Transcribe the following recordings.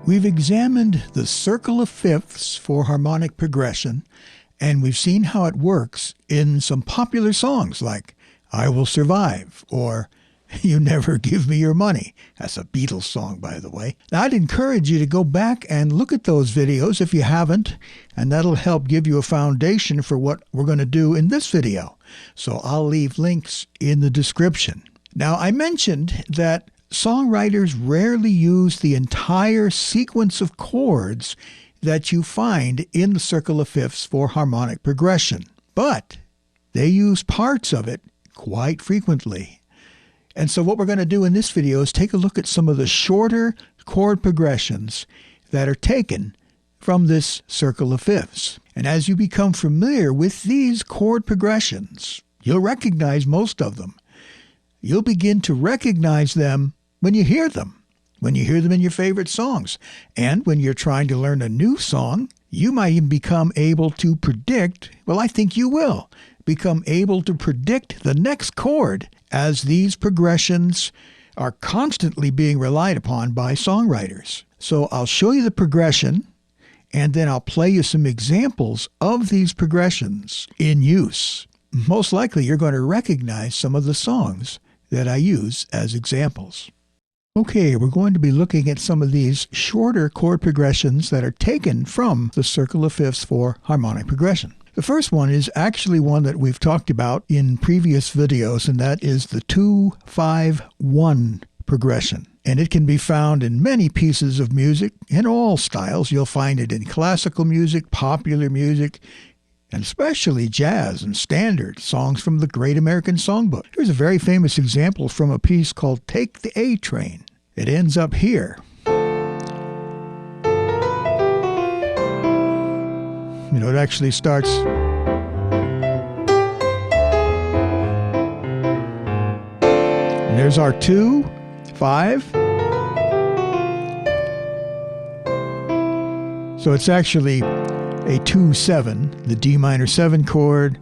We've examined the circle of fifths for harmonic progression, and we've seen how it works in some popular songs like I Will Survive or You Never Give Me Your Money. That's a Beatles song, by the way. Now, I'd encourage you to go back and look at those videos if you haven't, and that'll help give you a foundation for what we're going to do in this video. So I'll leave links in the description. Now, I mentioned that songwriters rarely use the entire sequence of chords that you find in the circle of fifths for harmonic progression, but they use parts of it quite frequently. And so what we're going to do in this video is take a look at some of the shorter chord progressions that are taken from this circle of fifths. And as you become familiar with these chord progressions, you'll recognize most of them. You'll begin to recognize them when you hear them in your favorite songs. And when you're trying to learn a new song, you might even become able to predict, well, I think you will, become able to predict the next chord as these progressions are constantly being relied upon by songwriters. So I'll show you the progression, and then I'll play you some examples of these progressions in use. Most likely you're going to recognize some of the songs that I use as examples. Okay, we're going to be looking at some of these shorter chord progressions that are taken from the circle of fifths for harmonic progression. The first one is actually one that we've talked about in previous videos, and that is the 2-5-1 progression. And it can be found in many pieces of music in all styles. You'll find it in classical music, popular music, and especially jazz and standard songs from the Great American Songbook. Here's a very famous example from a piece called Take the A Train. It ends up here. You know, it actually starts and there's our 2, 5. So it's actually a 2-7, the D minor 7 chord,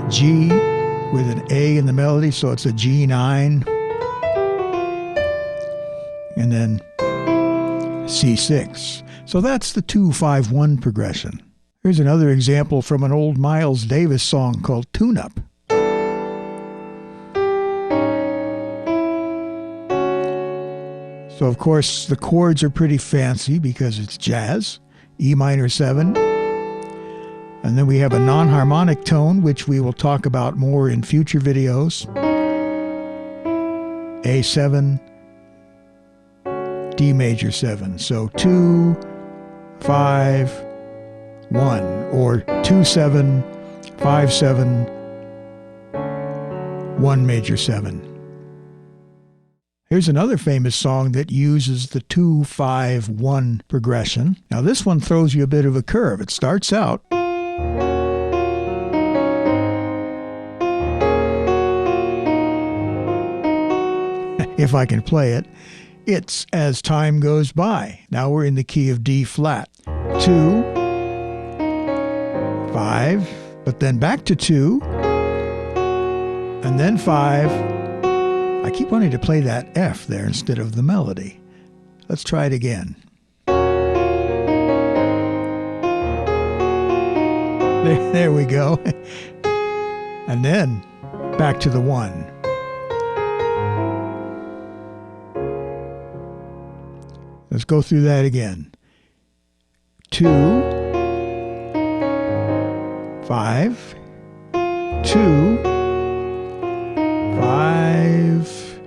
G with an A in the melody, so it's a G9, and then C6. So that's the 2-5-1 progression. Here's another example from an old Miles Davis song called Tune Up. So of course the chords are pretty fancy because it's jazz, E minor 7. And then we have a non-harmonic tone, which we will talk about more in future videos. A7, D major 7. So 2, 5, 1, or 2-7, 5-7, 1 major 7. Here's another famous song that uses the 2-5-1 progression. Now this one throws you a bit of a curve. It starts out if I can play it, it's As Time Goes By. Now we're in the key of D flat. 2, 5, but then back to 2, and then 5. I keep wanting to play that F there instead of the melody. Let's try it again. There we go. And then back to the 1. Let's go through that again. 2, 5, 2, 5,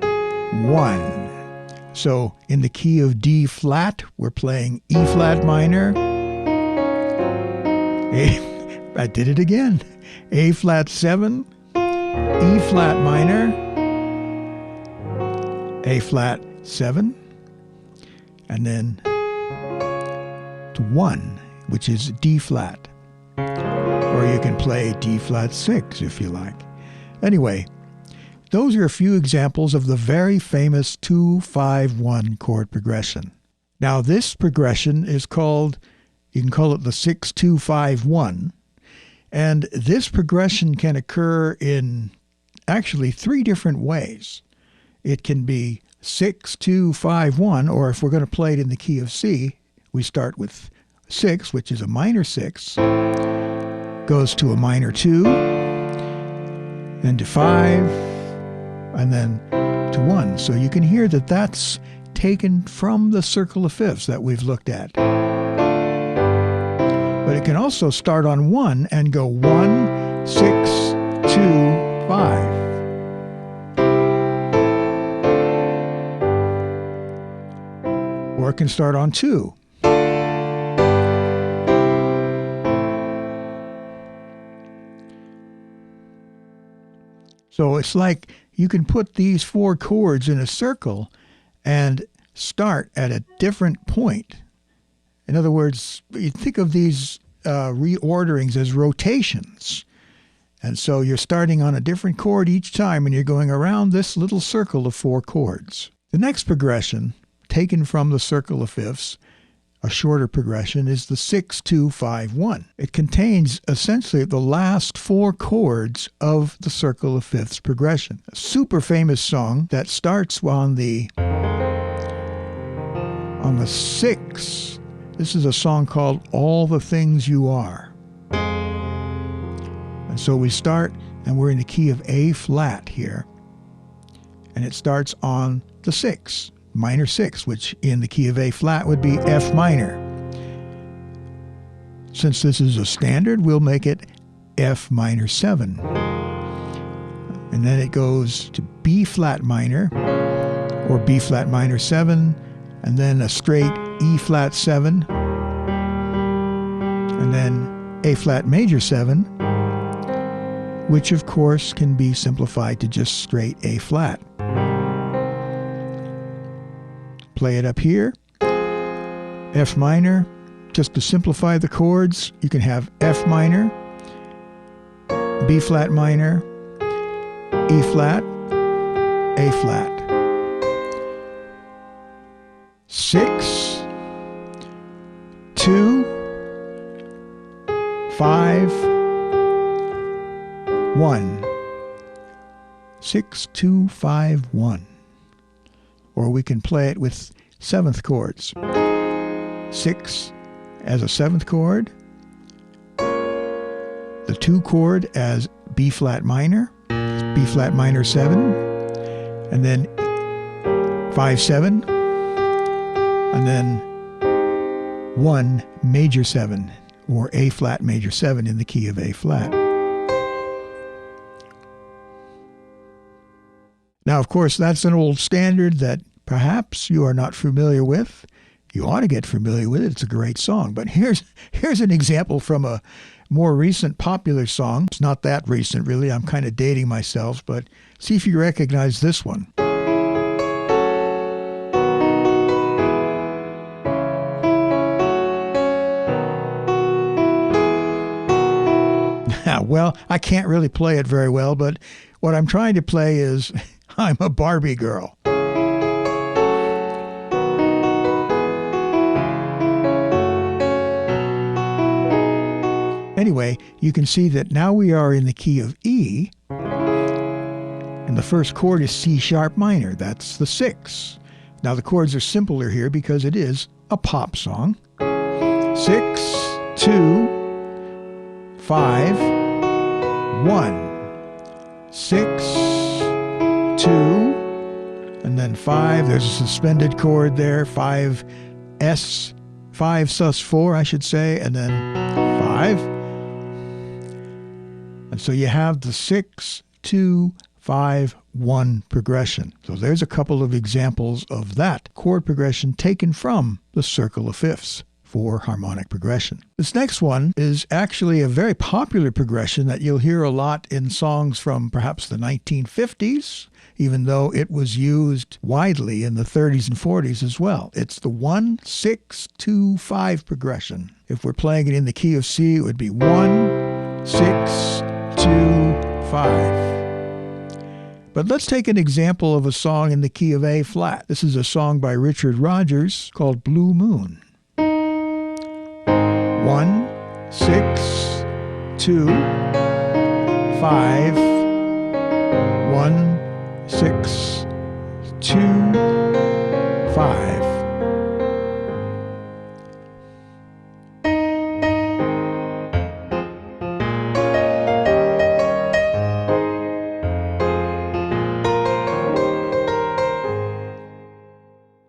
1. So in the key of D flat, we're playing E flat minor. I did it again. A flat 7, E flat minor, A flat 7, and then to 1, which is D flat. Or you can play D flat 6 if you like. Anyway, those are a few examples of the very famous 2-5-1 chord progression. Now this progression is called, you can call it the 6-2-5-1, and this progression can occur in actually 3 different ways. It can be 6, 2, 5, 1, or if we're going to play it in the key of C, we start with 6, which is a minor 6, goes to a minor 2, then to 5, and then to 1. So you can hear that that's taken from the circle of fifths that we've looked at. But it can also start on 1 and go 1, 6, 2, 5. Or it can start on 2. So it's like you can put these 4 chords in a circle and start at a different point. In other words, you think of these reorderings as rotations. And so you're starting on a different chord each time and you're going around this little circle of 4 chords. The next progression, taken from the circle of fifths, a shorter progression, is the 6, 2, 5, 1. It contains essentially the last 4 chords of the circle of fifths progression. A super famous song that starts on the 6. This is a song called All the Things You Are. And so we start, and we're in the key of A flat here. And it starts on the 6. Minor 6, which in the key of A flat would be F minor. Since this is a standard, we'll make it F minor 7. And then it goes to B flat minor, or B flat minor 7, and then a straight E flat 7, and then A flat major 7, which of course can be simplified to just straight A flat. Play it up here, F minor. Just to simplify the chords, you can have F minor, B flat minor, E flat, A flat. 6, 2, 5, 1. 6, 2, 5, 1. Or we can play it with 7th chords. 6 as a 7th chord, the 2 chord as B flat minor, B flat minor 7, and then 5, 7, and then 1 major 7, or A flat major 7 in the key of A flat. Now, of course, that's an old standard that perhaps you are not familiar with. You ought to get familiar with it. It's a great song. But here's an example from a more recent popular song. It's not that recent, really. I'm kind of dating myself, but see if you recognize this one. Well, I can't really play it very well, but what I'm trying to play is I'm a Barbie girl. Anyway, you can see that now we are in the key of E, and the first chord is C sharp minor. That's the 6. Now the chords are simpler here because it is a pop song. 6, 2, 5, 1. 6, 2, and then 5. There's a suspended chord there. 5 sus 4, I should say, and then 5. And so you have the 6, 2, 5, 1 progression. So there's a couple of examples of that chord progression taken from the circle of fifths for harmonic progression. This next one is actually a very popular progression that you'll hear a lot in songs from perhaps the 1950s, even though it was used widely in the 30s and 40s as well. It's the 1, 6, 2, 5 progression. If we're playing it in the key of C, it would be 1, 6, 2, 5. But let's take an example of a song in the key of A flat. This is a song by Richard Rodgers called Blue Moon. 1, 6, 2, 5, 1, 6, 2, 5.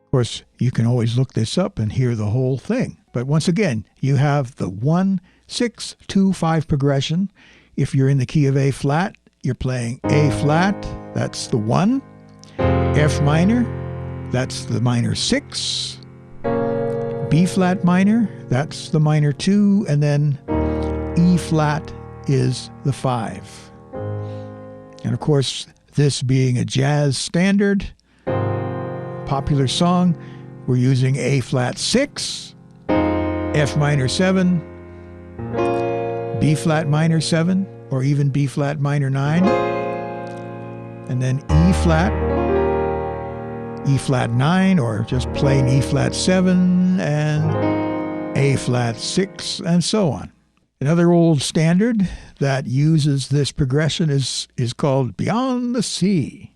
Of course, you can always look this up and hear the whole thing. But once again, you have the 1, 6, 2, 5 progression. If you're in the key of A flat, you're playing A flat, that's the 1. F minor, that's the minor 6. B flat minor, that's the minor 2. And then E flat is the 5. And of course, this being a jazz standard, popular song, we're using A flat 6, F minor 7, B flat minor 7, or even B flat minor 9, and then E flat 9, or just plain E flat 7, and A flat 6, and so on. Another old standard that uses this progression is called Beyond the Sea.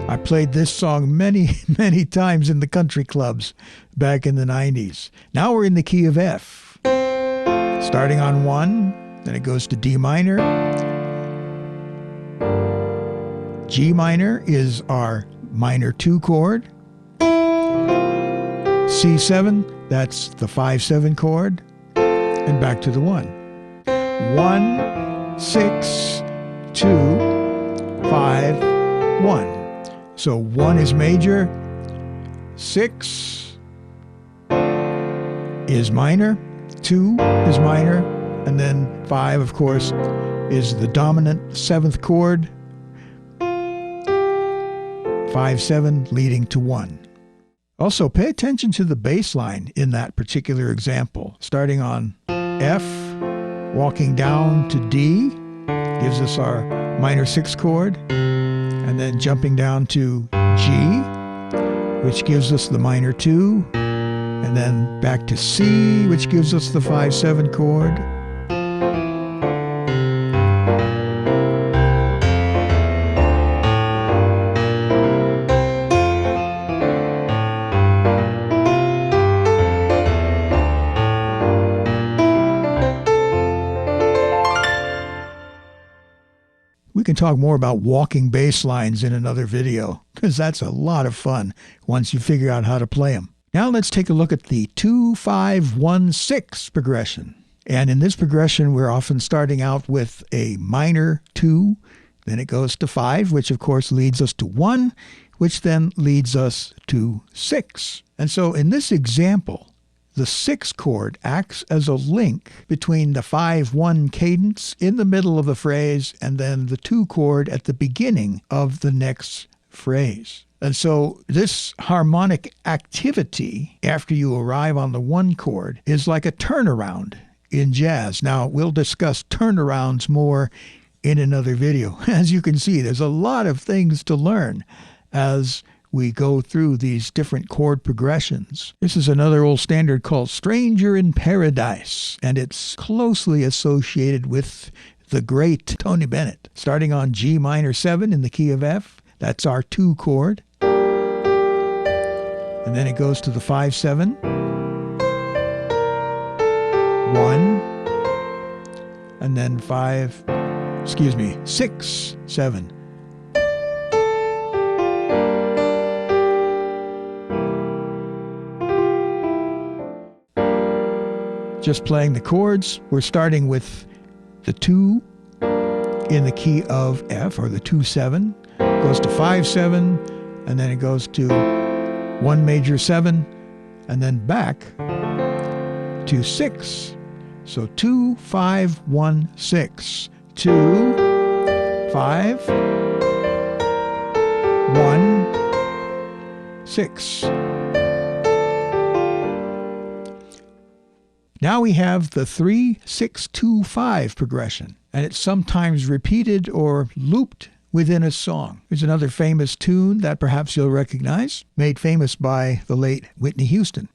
I played this song many, many times in the country clubs back in the 90s. Now we're in the key of F. Starting on 1, then it goes to D minor. G minor is our minor 2 chord. C7, that's the 5-7 chord. And back to the 1. 1, 6, 2, 5, 1. So 1 is major, 6 is minor, 2 is minor, and then 5, of course, is the dominant 7th chord, 5-7 leading to 1. Also, pay attention to the bass line in that particular example. Starting on F, walking down to D, gives us our minor 6 chord. And then jumping down to G, which gives us the minor 2, and then back to C, which gives us the 5-7 chord. We can talk more about walking bass lines in another video, because that's a lot of fun once you figure out how to play them. Now let's take a look at the 2-5-1-6 progression. And in this progression, we're often starting out with a minor 2, then it goes to 5, which of course leads us to 1, which then leads us to 6. And so in this example, the 6 chord acts as a link between the 5-1 cadence in the middle of the phrase and then the 2 chord at the beginning of the next phrase. And so this harmonic activity after you arrive on the 1 chord is like a turnaround in jazz. Now, we'll discuss turnarounds more in another video. As you can see, there's a lot of things to learn as we go through these different chord progressions. This is another old standard called Stranger in Paradise, and it's closely associated with the great Tony Bennett. Starting on G minor 7 in the key of F, that's our 2 chord. And then it goes to the 5-7, 1, and then 6-7. Just playing the chords, we're starting with the 2 in the key of F, or the 2-7, goes to 5-7, and then it goes to 1 major 7, and then back to 6. So 2-5-1-6. 2, 5, 1, 6. Now we have the 3-6-2-5 progression, and it's sometimes repeated or looped within a song. There's another famous tune that perhaps you'll recognize, made famous by the late Whitney Houston.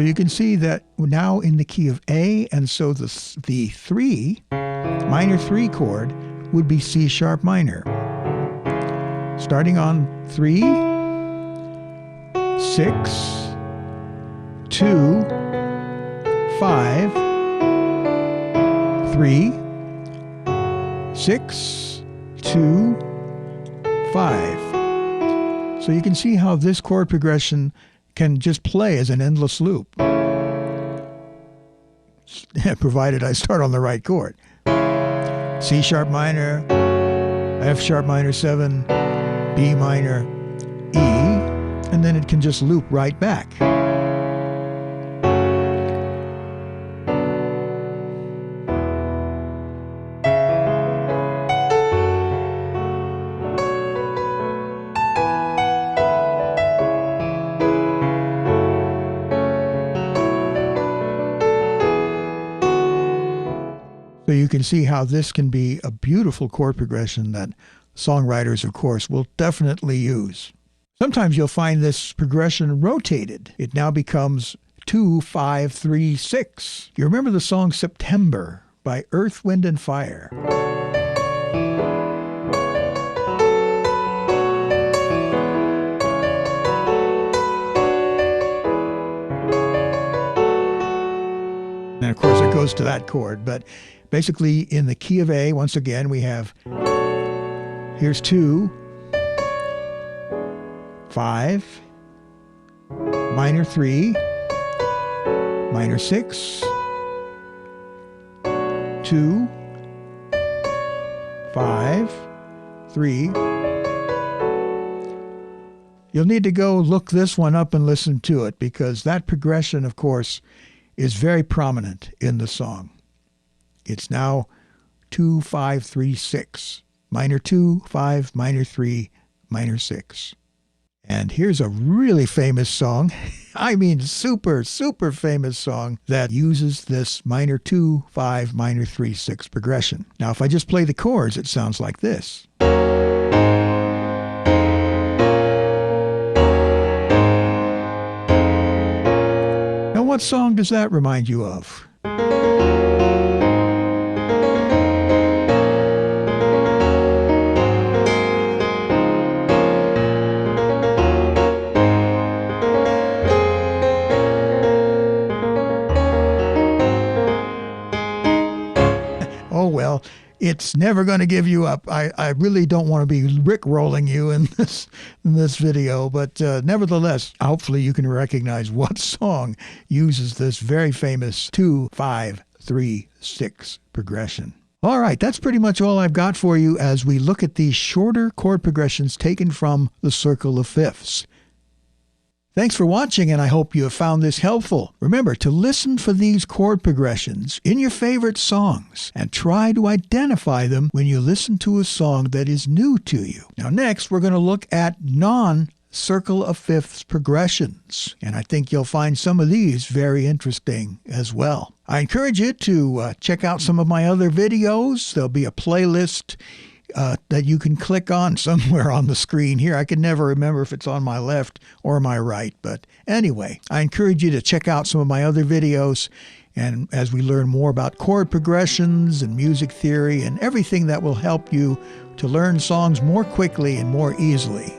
you can see that we're now in the key of A, and so the 3, minor 3 chord would be C sharp minor. Starting on 3, 6, 2, 5, 3, 6, 2, 5. So you can see how this chord progression can just play as an endless loop, provided I start on the right chord. C sharp minor, F sharp minor 7, B minor, E, and then it can just loop right back. So you can see how this can be a beautiful chord progression that songwriters, of course, will definitely use. Sometimes you'll find this progression rotated. It now becomes 2, 5, 3, 6. You remember the song September by Earth, Wind and Fire? And of course it goes to that chord, but basically in the key of A, once again, we have, here's 2, 5, minor 3, minor 6, 2, 5, 3. You'll need to go look this one up and listen to it, because that progression, of course, is very prominent in the song. It's now 2, 5, 3, 6. Minor 2, 5, minor 3, minor 6. And here's a really famous song, I mean super, super famous song that uses this minor 2, 5, minor 3, 6 progression. Now if I just play the chords, it sounds like this. Now what song does that remind you of? Oh, well, it's never going to give you up. I really don't want to be rickrolling you in this video, but nevertheless, hopefully you can recognize what song uses this very famous 2, 5, 3, 6 progression. All right, that's pretty much all I've got for you as we look at these shorter chord progressions taken from the Circle of Fifths. Thanks for watching, and I hope you have found this helpful. Remember to listen for these chord progressions in your favorite songs and try to identify them when you listen to a song that is new to you. Now next, we're going to look at non-Circle of Fifths progressions, and I think you'll find some of these very interesting as well. I encourage you to check out some of my other videos. There'll be a playlist that you can click on somewhere on the screen here. I can never remember if it's on my left or my right, but anyway, I encourage you to check out some of my other videos, and as we learn more about chord progressions and music theory and everything that will help you to learn songs more quickly and more easily.